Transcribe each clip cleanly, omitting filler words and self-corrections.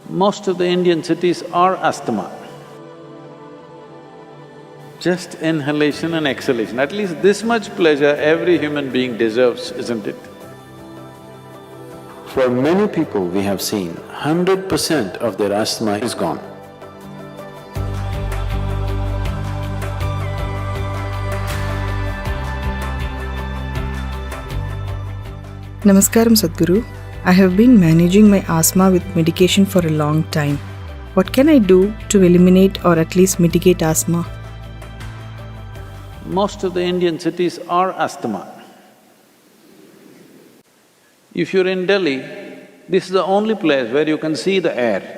Most of the Indian cities are asthma. Just inhalation and exhalation, at least this much pleasure every human being deserves, isn't it? For many people we have seen, 100% of their asthma is gone. Namaskaram Sadguru. I have been managing my asthma with medication for a long time. What can I do to eliminate or at least mitigate asthma? Most of the Indian cities are asthma. If you're in Delhi, this is the only place where you can see the air.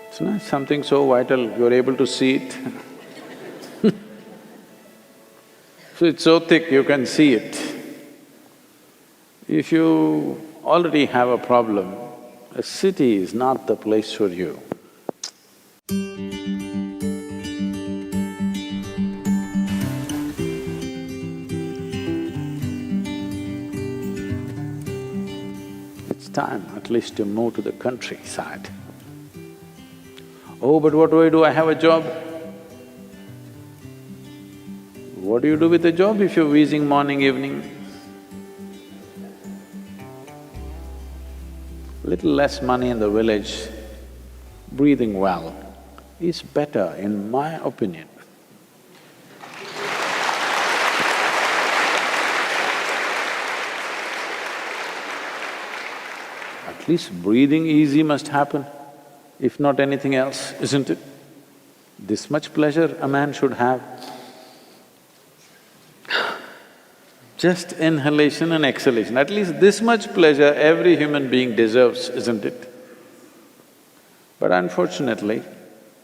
It's not something so vital, you're able to see it. So it's so thick, you can see it. If you already have a problem, a city is not the place for you. It's time at least to move to the countryside. Oh, but what do? I have a job. What do you do with a job if you're wheezing morning, evening? Little less money in the village, breathing well is better in my opinion. At least breathing easy must happen, if not anything else, isn't it? This much pleasure a man should have. Just inhalation and exhalation, at least this much pleasure every human being deserves, isn't it? But unfortunately,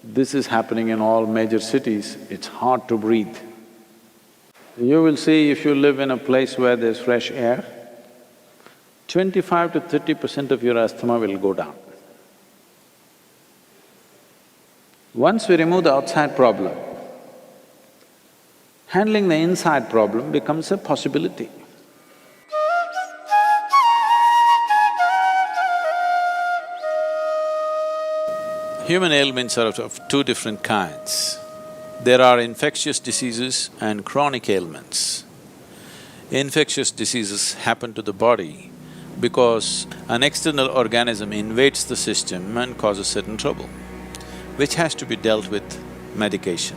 this is happening in all major cities, it's hard to breathe. You will see if you live in a place where there's fresh air, 25 to 30% of your asthma will go down. Once we remove the outside problem, handling the inside problem becomes a possibility. Human ailments are of two different kinds. There are infectious diseases and chronic ailments. Infectious diseases happen to the body because an external organism invades the system and causes certain trouble, which has to be dealt with medication.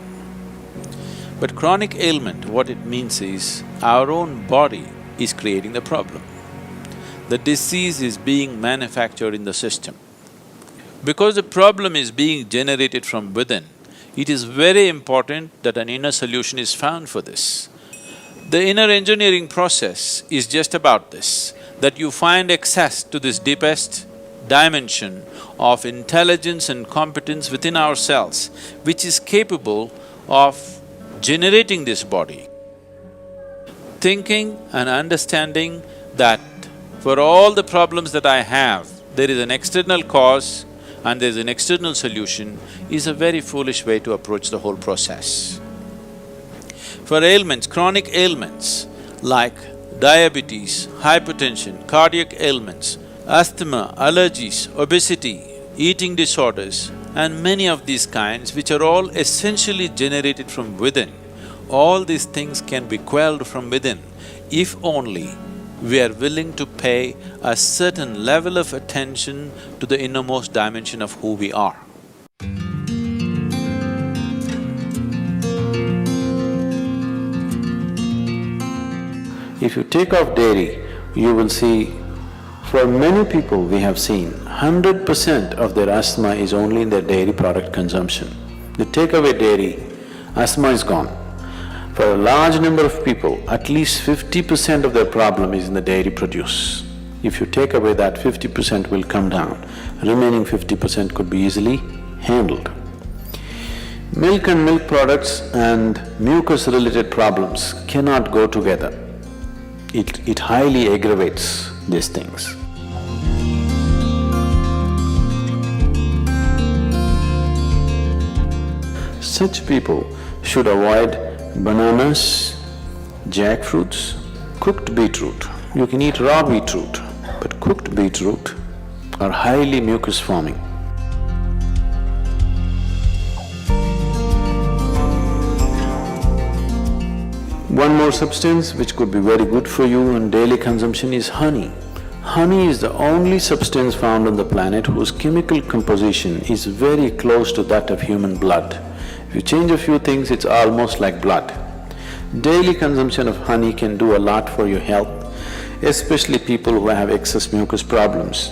But chronic ailment, what it means is, our own body is creating the problem. The disease is being manufactured in the system. Because the problem is being generated from within, it is very important that an inner solution is found for this. The inner engineering process is just about this, that you find access to this deepest dimension of intelligence and competence within ourselves, which is capable of generating this body. Thinking and understanding that for all the problems that I have, there is an external cause and there is an external solution is a very foolish way to approach the whole process. For ailments, chronic ailments like diabetes, hypertension, cardiac ailments, asthma, allergies, obesity, eating disorders, and many of these kinds which are all essentially generated from within, all these things can be quelled from within if only we are willing to pay a certain level of attention to the innermost dimension of who we are. If you take off dairy, you will see, for many people we have seen, 100% of their asthma is only in their dairy product consumption. You take away dairy, asthma is gone. For a large number of people, at least 50% of their problem is in the dairy produce. If you take away that, 50% will come down, remaining 50% could be easily handled. Milk and milk products and mucus-related problems cannot go together. It highly aggravates these things. Such people should avoid bananas, jackfruits, cooked beetroot. You can eat raw beetroot, but cooked beetroot are highly mucus forming. One more substance which could be very good for you in daily consumption is honey. Honey is the only substance found on the planet whose chemical composition is very close to that of human blood. If you change a few things, it's almost like blood. Daily consumption of honey can do a lot for your health, especially people who have excess mucus problems.